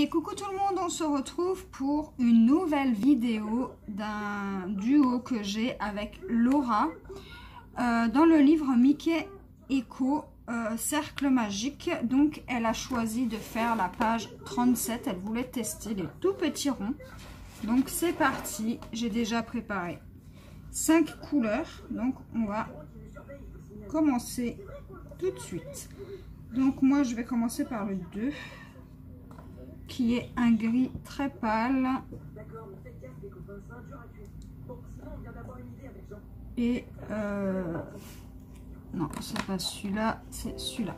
Et coucou tout le monde, on se retrouve pour une nouvelle vidéo d'un duo que j'ai avec Laura dans le livre Mickey Echo Cercle Magique. Donc elle a choisi de faire la page 37, elle voulait tester les tout petits ronds. Donc c'est parti, j'ai déjà préparé 5 couleurs, donc on va commencer tout de suite. Donc moi je vais commencer par le 2 qui est un gris très pâle et non c'est pas celui-là, c'est celui-là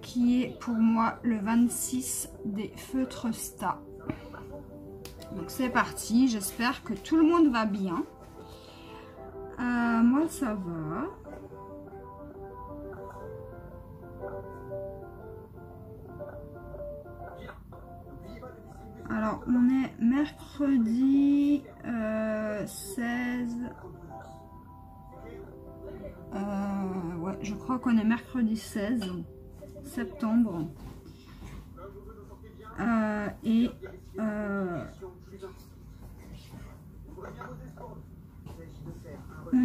qui est pour moi le 26 des feutres Sta. Donc c'est parti, j'espère que tout le monde va bien. Moi ça va. Alors on est mercredi 16. Ouais, je crois qu'on est mercredi 16 septembre. On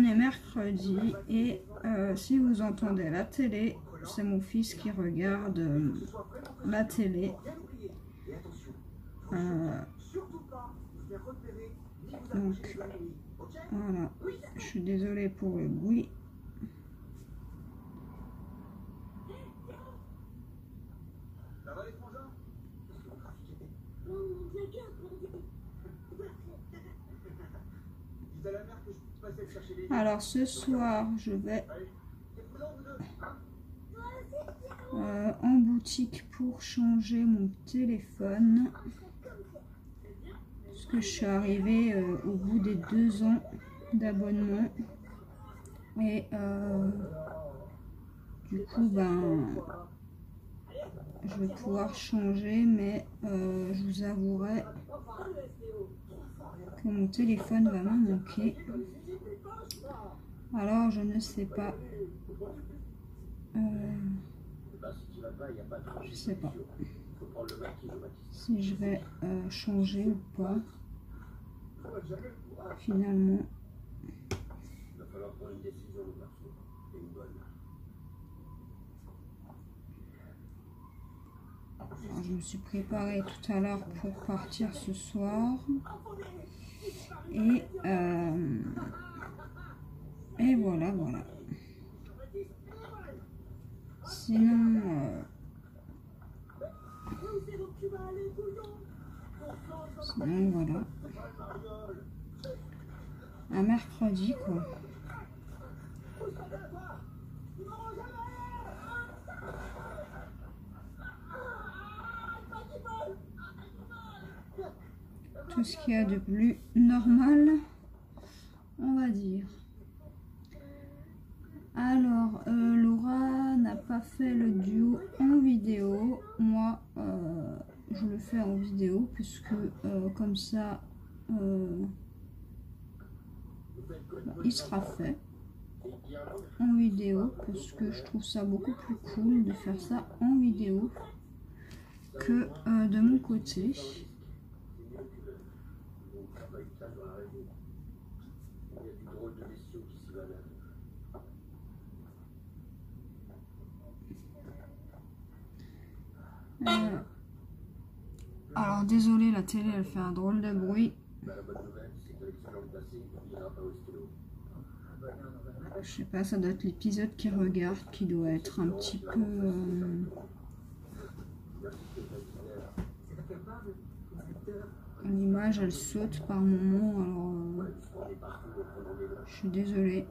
est mercredi et si vous entendez la télé, c'est mon fils qui regarde la télé. Donc voilà, je suis désolée pour le bruit. Alors ce soir je vais en boutique pour changer mon téléphone parce que je suis arrivée au bout des 2 ans d'abonnement et du coup ben je vais pouvoir changer, mais je vous avouerai que mon téléphone va me manquer. Alors je ne sais pas. Je sais pas si je vais changer ou pas. Finalement. Alors, je me suis préparée tout à l'heure pour partir ce soir. Et voilà. Sinon, voilà. Un mercredi quoi. Tout ce qu'il y a de plus normal, on va dire. Alors, Laura n'a pas fait le duo en vidéo. Moi, je le fais en vidéo puisque comme ça, il sera fait en vidéo parce que je trouve ça beaucoup plus cool de faire ça en vidéo que de mon côté. Alors désolé, la télé elle fait un drôle de bruit. Je sais pas, ça doit être l'épisode qui regarde qui doit être un petit peu l'image elle saute par moment, alors je suis désolée.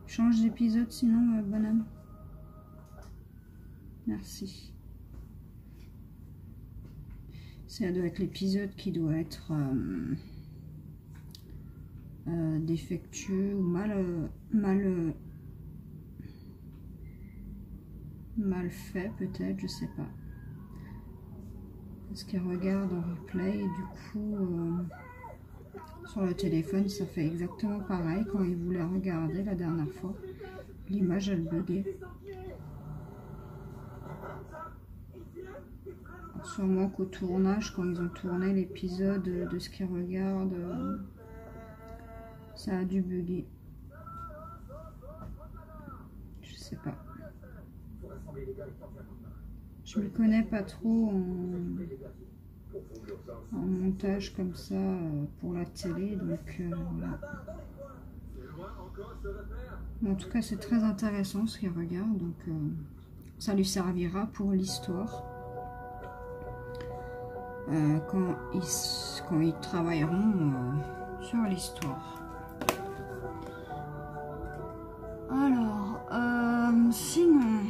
Change d'épisode sinon bonhomme. Merci. Ça doit être l'épisode qui doit être défectueux ou mal fait peut-être, je sais pas. Parce qu'elle regarde en replay et du coup sur le téléphone ça fait exactement pareil quand il voulait regarder la dernière fois. l'image elle buguait. Sûrement qu'au tournage, quand ils ont tourné l'épisode de ce qu'ils regardent, ça a dû bugger. Je sais pas. Je m'y connais pas trop en montage comme ça pour la télé, donc voilà. En tout cas, c'est très intéressant ce qu'il regarde, donc ça lui servira pour l'histoire. Quand ils travailleront sur l'histoire. Alors, sinon,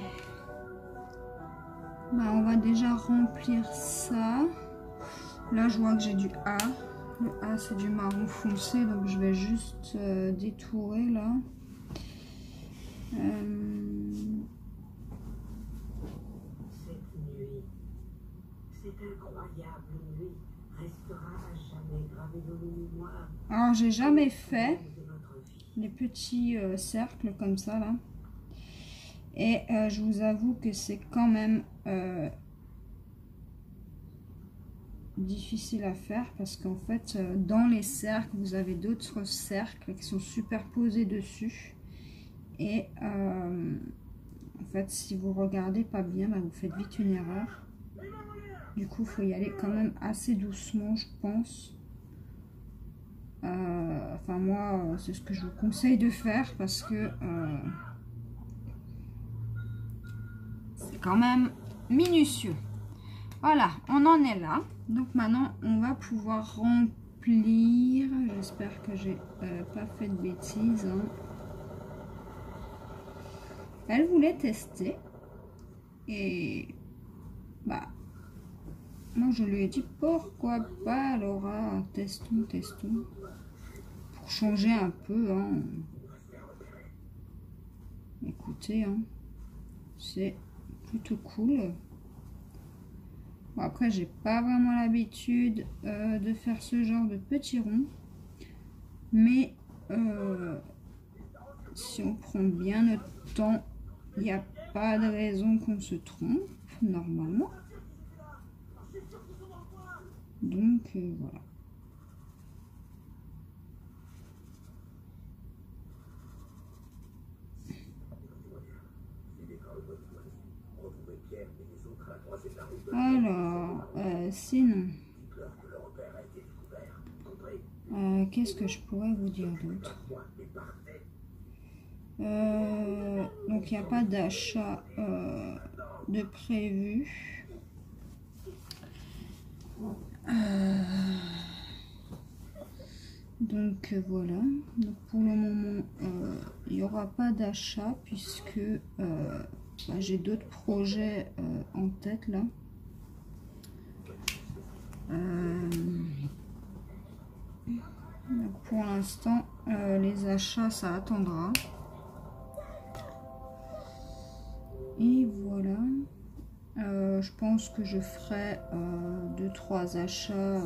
bah, on va déjà remplir ça. Là, je vois que j'ai du A. Le A, c'est du marron foncé, donc je vais juste détourer là. Alors, j'ai jamais fait les petits cercles comme ça là. Et je vous avoue que c'est quand même difficile à faire parce qu'en fait, dans les cercles, vous avez d'autres cercles qui sont superposés dessus. Et en fait, si vous regardez pas bien, bah, vous faites vite une erreur. Du coup, il faut y aller quand même assez doucement, je pense. Enfin, moi, c'est ce que je vous conseille de faire parce que c'est quand même minutieux. Voilà, on en est là. Donc maintenant, on va pouvoir remplir. J'espère que j'ai pas fait de bêtises. Hein. Elle voulait tester. Et bah, moi je lui ai dit pourquoi pas, Laura, testons, testons. Pour changer un peu. Hein. Écoutez, hein, c'est plutôt cool. Bon, après, j'ai pas vraiment l'habitude de faire ce genre de petits ronds. Mais si on prend bien notre temps, il n'y a pas de raison qu'on se trompe, normalement. Donc, voilà. Alors, sinon, qu'est-ce que je pourrais vous dire d'autre? Donc, il n'y a pas d'achat de prévu. Donc, voilà. Donc, pour le moment, il n'y aura pas d'achat puisque bah, j'ai d'autres projets en tête là. Donc pour l'instant, les achats, ça attendra. Et voilà. Je pense que je ferai 2-3 achats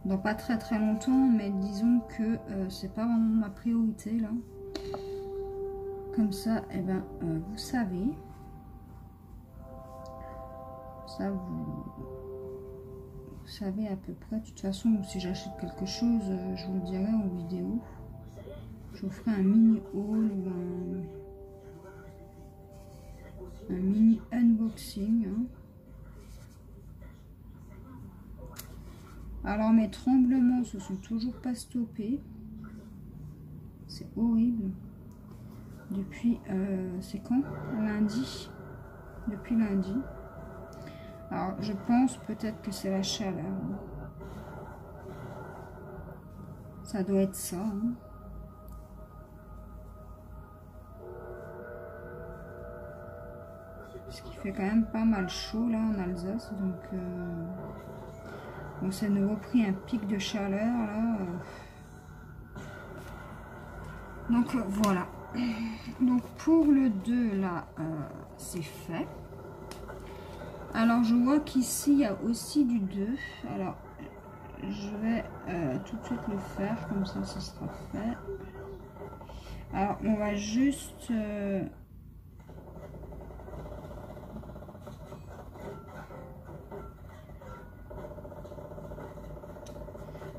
dans pas très longtemps, mais disons que c'est pas vraiment ma priorité là. Comme ça, eh ben, vous savez. Ça, vous savez à peu près. De toute façon, si j'achète quelque chose, je vous le dirai en vidéo. Je vous ferai un mini haul ou un mini unboxing. Hein. Alors, mes tremblements se sont toujours pas stoppés. C'est horrible. Depuis, c'est quand? Lundi. Depuis lundi. Alors, je pense peut-être que c'est la chaleur. Ça doit être ça. Hein. Parce qu'il fait quand même pas mal chaud là en Alsace. Donc, on s'est de nouveau pris un pic de chaleur là. Donc, voilà. Donc, pour le 2 là, c'est fait. Alors, je vois qu'ici, il y a aussi du 2. Alors, je vais tout de suite le faire, comme ça, ce sera fait. Alors, on va juste...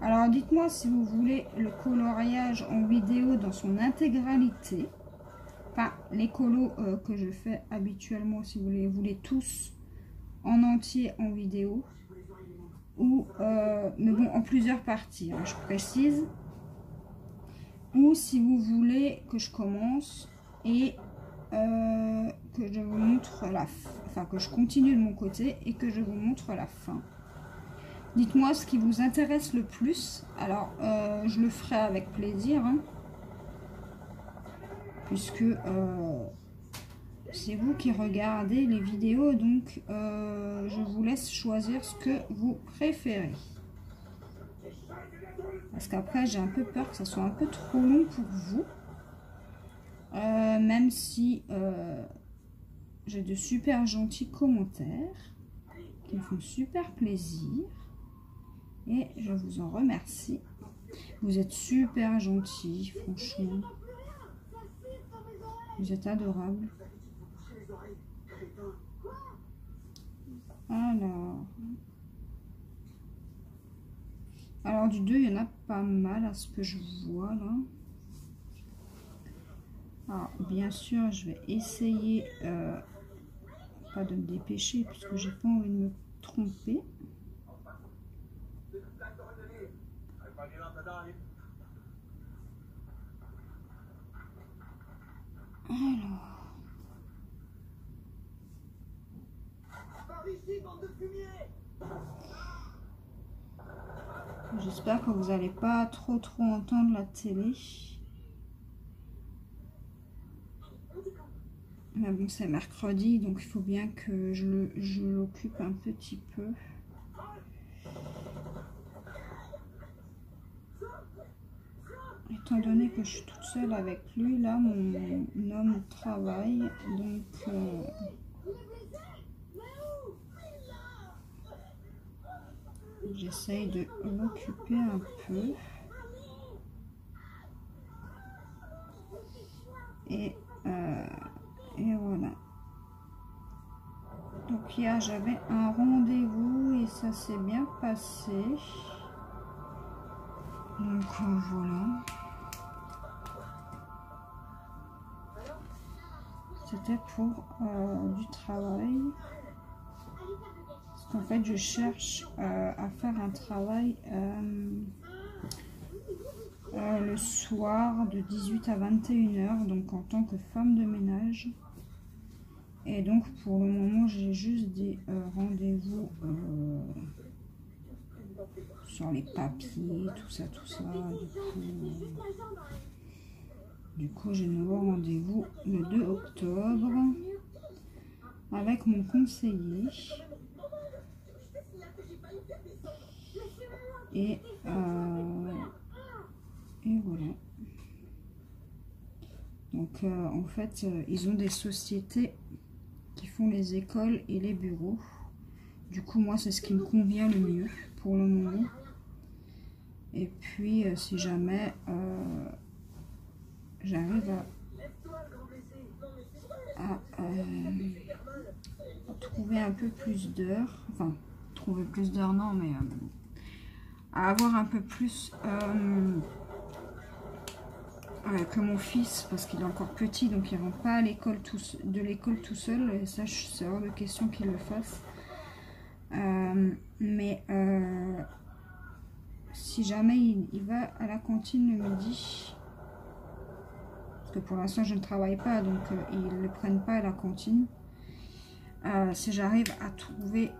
Alors, dites-moi si vous voulez le coloriage en vidéo dans son intégralité. Enfin, les colos que je fais habituellement, si vous les voulez tous en entier en vidéo. Ou, mais bon, en plusieurs parties, hein, je précise. Ou si vous voulez que je commence et que je vous montre la fin. Enfin, que je continue de mon côté et que je vous montre la fin. Dites-moi ce qui vous intéresse le plus. Alors, je le ferai avec plaisir. Hein, puisque c'est vous qui regardez les vidéos. Donc, je vous laisse choisir ce que vous préférez. Parce qu'après, j'ai un peu peur que ça soit un peu trop long pour vous. Même si j'ai de super gentils commentaires qui me font super plaisir. Et je vous en remercie. Vous êtes super gentils, franchement. Vous êtes adorables. Alors du 2, il y en a pas mal à ce que je vois là. Alors bien sûr, je vais essayer pas de me dépêcher puisque j'ai pas envie de me tromper. Alors. J'espère que vous n'allez pas trop entendre la télé. Mais bon, c'est mercredi, donc il faut bien que je l'occupe un petit peu. Étant donné que je suis toute seule avec lui, là, mon homme travaille, donc... j'essaye de l'occuper un peu. Et voilà. Donc hier, j'avais un rendez-vous et ça s'est bien passé. Donc voilà. C'était pour du travail. Parce qu'en fait, je cherche à faire un travail le soir de 18 à 21h, donc en tant que femme de ménage. Et donc pour le moment, j'ai juste des rendez-vous sur les papiers, tout ça. Du coup, j'ai de nouveau rendez-vous le 2 octobre avec mon conseiller. Et voilà. Donc en fait, ils ont des sociétés qui font les écoles et les bureaux. Du coup, moi, c'est ce qui me convient le mieux pour le moment. Et puis, si jamais j'arrive à trouver un peu plus d'heures, enfin, trouver plus d'heures, non, mais à avoir un peu plus que mon fils, parce qu'il est encore petit, donc il ne rentre pas à l'école de l'école tout seul, et ça, c'est hors de question qu'il le fasse. Mais si jamais il va à la cantine le midi, parce que pour l'instant je ne travaille pas, donc ils ne le prennent pas à la cantine. Si j'arrive à trouver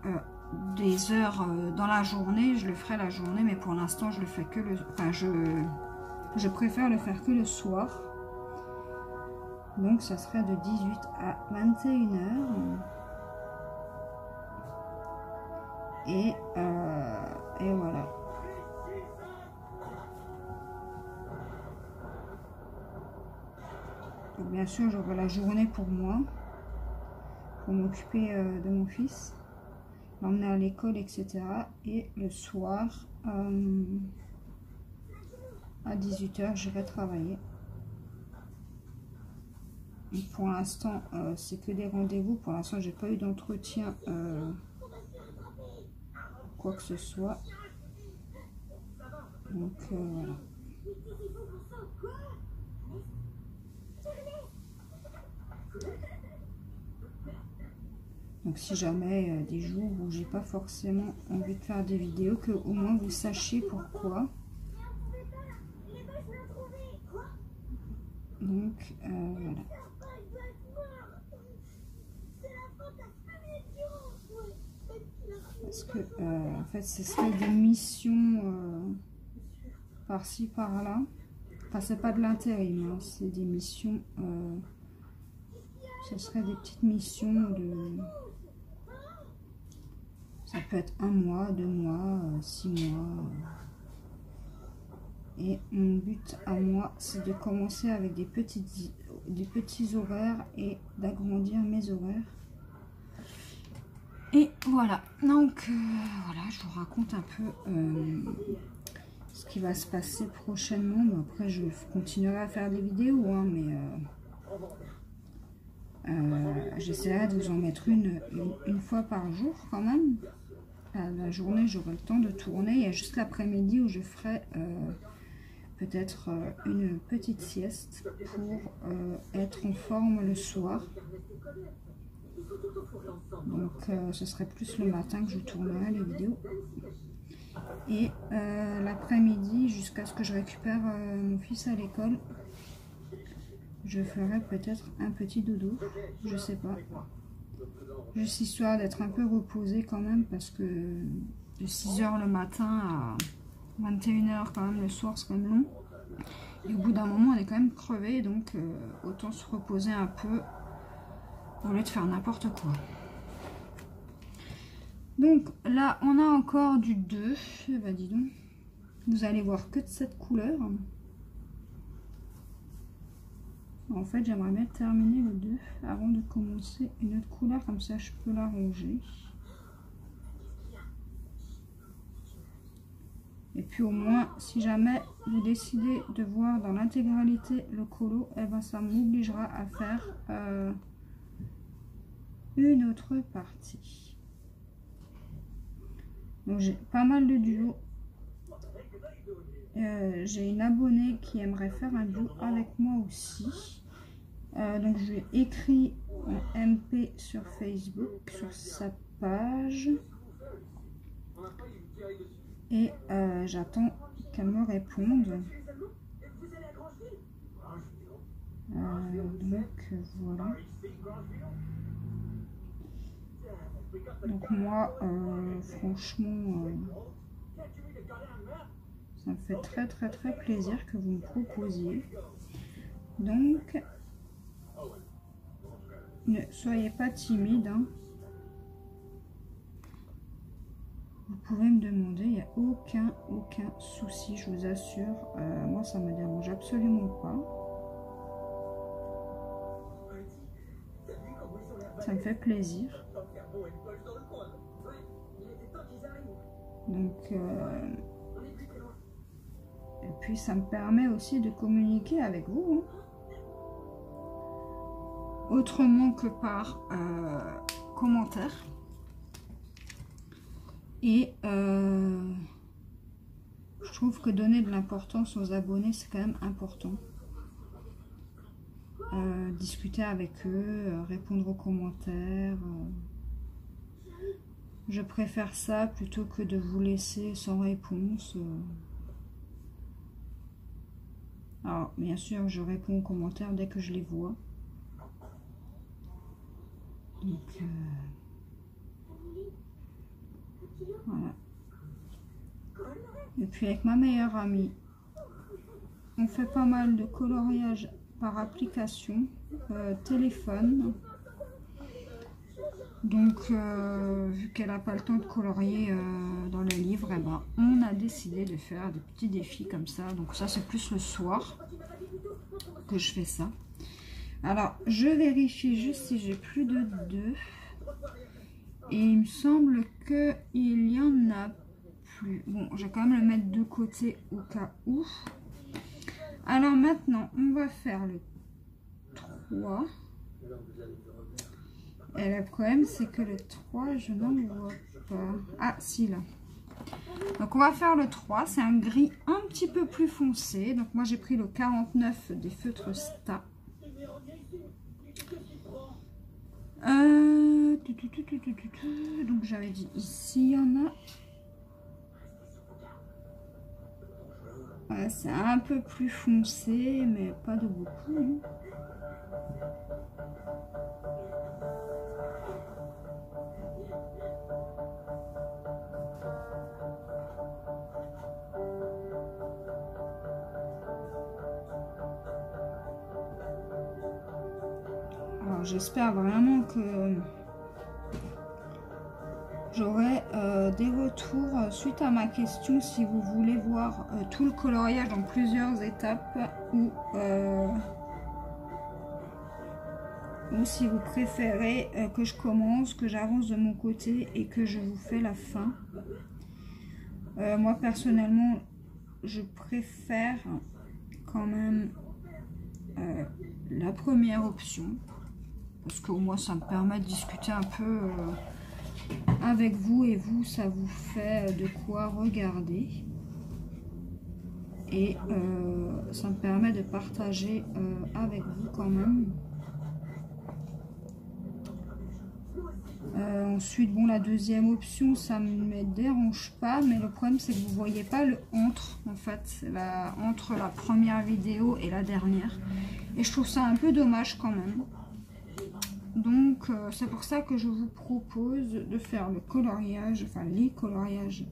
des heures dans la journée, je le ferai la journée, mais pour l'instant je le fais que le... Enfin, je préfère le faire que le soir. Donc ça serait de 18 à 21h. Et voilà. Donc, bien sûr, j'aurai la journée pour moi, pour m'occuper de mon fils, l'emmener à l'école, etc. Et le soir, à 18h, je vais travailler. pour l'instant, c'est que des rendez-vous. Pour l'instant, j'ai pas eu d'entretien, quoi que ce soit. Donc, voilà. Donc si jamais des jours où j'ai pas forcément envie de faire des vidéos, que au moins vous sachiez pourquoi. Donc voilà. Parce que en fait ce serait des missions par-ci par-là. Enfin c'est pas de l'intérim, hein, c'est des missions. Ce serait des petites missions de. Ça peut être 1 mois, 2 mois, 6 mois. Et mon but à moi, c'est de commencer avec des petits horaires et d'agrandir mes horaires. Et voilà. Donc, voilà, je vous raconte un peu ce qui va se passer prochainement. Bon, après, je continuerai à faire des vidéos, hein, mais j'essaierai de vous en mettre une fois par jour quand même. La journée, j'aurai le temps de tourner. Il y a juste l'après-midi où je ferai peut-être une petite sieste pour être en forme le soir. Donc ce serait plus le matin que je tournerai les vidéos. Et l'après-midi, jusqu'à ce que je récupère mon fils à l'école, je ferai peut-être un petit dodo. Je sais pas. Juste histoire d'être un peu reposée quand même, parce que de 6 h le matin à 21 h quand même le soir, c'est quand même long. Et au bout d'un moment, on est quand même crevé, donc autant se reposer un peu au lieu de faire n'importe quoi. Donc là, on a encore du 2. Eh ben, dis donc, vous allez voir que de cette couleur. En fait, j'aimerais bien terminer le 2 avant de commencer une autre couleur, comme ça je peux la ranger. Et puis au moins, si jamais vous décidez de voir dans l'intégralité le colo, eh ben, ça m'obligera à faire une autre partie. Donc j'ai pas mal de duos. J'ai une abonnée qui aimerait faire un duo avec moi aussi. Donc je lui ai écrit en MP sur Facebook, sur sa page. Et j'attends qu'elle me réponde. Donc voilà. Donc moi, franchement, ça me fait très plaisir que vous me proposiez. Donc, ne soyez pas timide, hein. Vous pouvez me demander, il n'y a aucun souci, je vous assure. Moi, ça me dérange absolument pas. Ça me fait plaisir. Donc, et puis ça me permet aussi de communiquer avec vous, hein. Autrement que par commentaire. Et je trouve que donner de l'importance aux abonnés, c'est quand même important. Discuter avec eux, répondre aux commentaires. Je préfère ça plutôt que de vous laisser sans réponse. Alors, bien sûr, je réponds aux commentaires dès que je les vois. Donc, voilà. Et puis avec ma meilleure amie, on fait pas mal de coloriage par application, téléphone. Donc, vu qu'elle n'a pas le temps de colorier dans le livre, eh ben, on a décidé de faire des petits défis comme ça. Donc ça, c'est plus le soir que je fais ça. Alors, je vérifie juste si j'ai plus de 2. Et il me semble qu'il y en a plus. Bon, je vais quand même le mettre de côté au cas où. Alors maintenant, on va faire le 3. Et le problème, c'est que le 3, je n'en vois pas. Ah, si, là. Donc, on va faire le 3. C'est un gris un petit peu plus foncé. Donc, moi, j'ai pris le 49 des feutres Sta. Donc, j'avais dit ici, il y en a. Ouais, c'est un peu plus foncé, mais pas de beaucoup. Hein. J'espère vraiment que j'aurai des retours suite à ma question si vous voulez voir tout le coloriage en plusieurs étapes ou si vous préférez que je commence, que j'avance de mon côté et que je vous fais la fin. Moi personnellement, je préfère quand même la première option. Parce qu'au moins ça me permet de discuter un peu avec vous et vous, ça vous fait de quoi regarder. Et ça me permet de partager avec vous quand même. Ensuite, bon, la deuxième option, ça ne me dérange pas. Mais le problème, c'est que vous ne voyez pas le entre, en fait. Entre la première vidéo et la dernière. Et je trouve ça un peu dommage quand même. Donc, c'est pour ça que je vous propose de faire le coloriage, enfin les coloriages,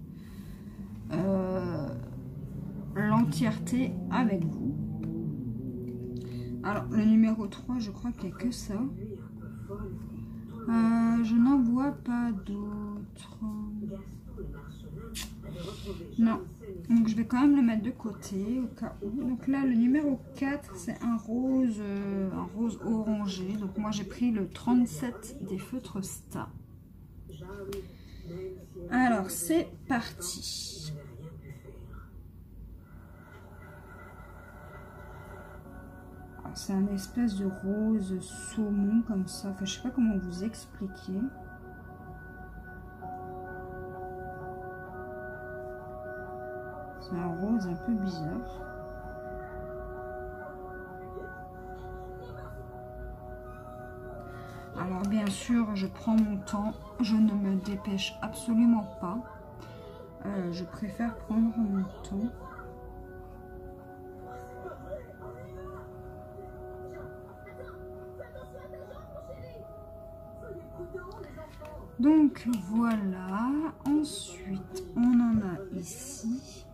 l'entièreté avec vous. Alors, le numéro 3, je crois qu'il n'y a que ça. Je n'en vois pas d'autres. Non. Donc, je vais quand même le mettre de côté au cas où. Donc là, le numéro 4, c'est un rose orangé. Donc, moi, j'ai pris le 37 des feutres Sta. Alors, c'est parti. C'est un espèce de rose saumon comme ça. Enfin, je sais pas comment vous expliquer. C'est un rose un peu bizarre. Alors bien sûr, je prends mon temps. Je ne me dépêche absolument pas. Je préfère prendre mon temps. Donc voilà. Ensuite, on en a ici.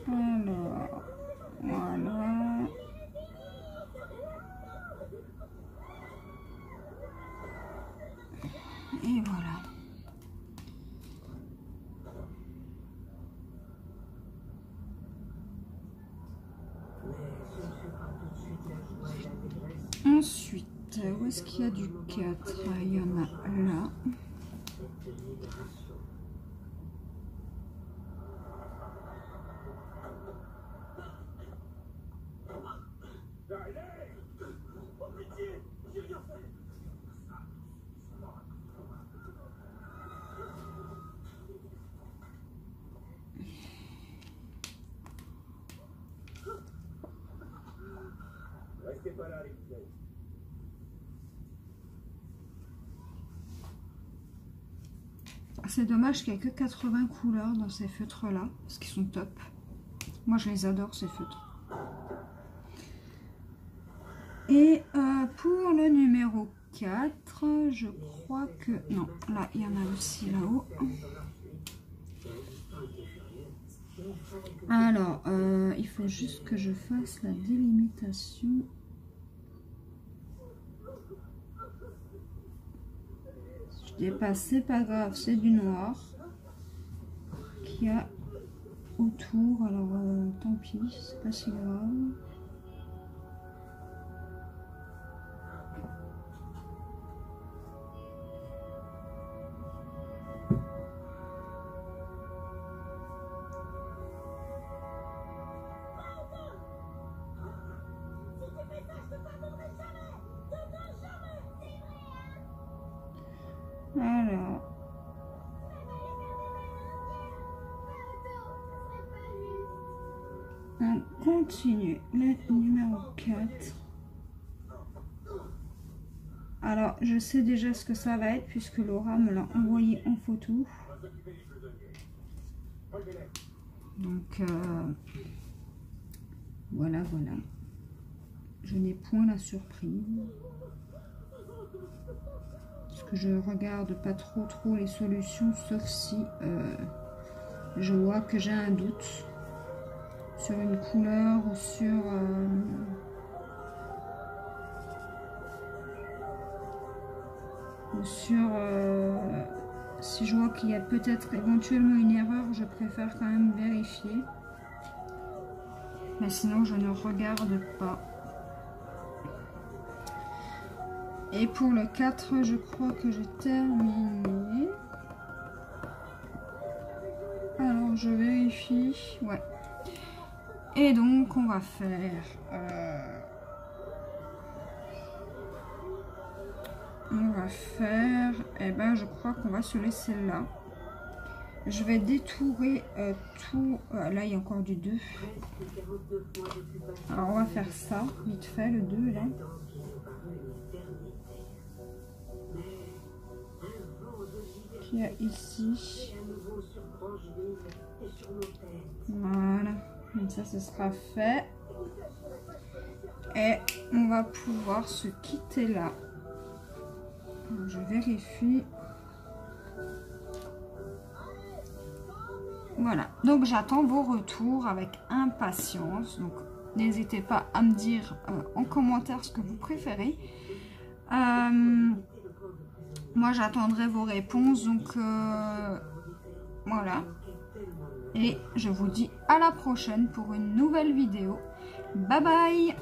Alors, voilà. Et voilà. Ensuite, où est-ce qu'il y a du 4? Il y en a là. C'est dommage qu'il n'y ait que 80 couleurs dans ces feutres-là, parce qu'ils sont top. Moi, je les adore, ces feutres. Et pour le numéro 4, je crois que... Non, là, il y en a aussi là-haut. Alors, il faut juste que je fasse la délimitation. Je dépasse, c'est pas grave, c'est du noir qu'il y a autour. Alors, tant pis, c'est pas si grave. Alors, on continue. Le numéro 4. Alors, je sais déjà ce que ça va être puisque Laura me l'a envoyé en photo. Donc, voilà. Je n'ai point la surprise. Parce que je regarde pas trop les solutions, sauf si je vois que j'ai un doute sur une couleur ou sur... si je vois qu'il y a peut-être éventuellement une erreur, je préfère quand même vérifier. Mais sinon, je ne regarde pas. Et pour le 4, je crois que j'ai terminé. Alors, je vérifie. Ouais. Et donc, on va faire... eh ben je crois qu'on va se laisser là. Je vais détourer tout. Là, il y a encore du 2. Alors, on va faire ça, vite fait, le 2 là. Qu'il y a ici. Voilà. Comme ça, ce sera fait. Et on va pouvoir se quitter là. Je vérifie. Voilà, donc j'attends vos retours avec impatience. Donc n'hésitez pas à me dire en commentaire ce que vous préférez. Moi j'attendrai vos réponses. Donc voilà. Et je vous dis à la prochaine pour une nouvelle vidéo. Bye bye!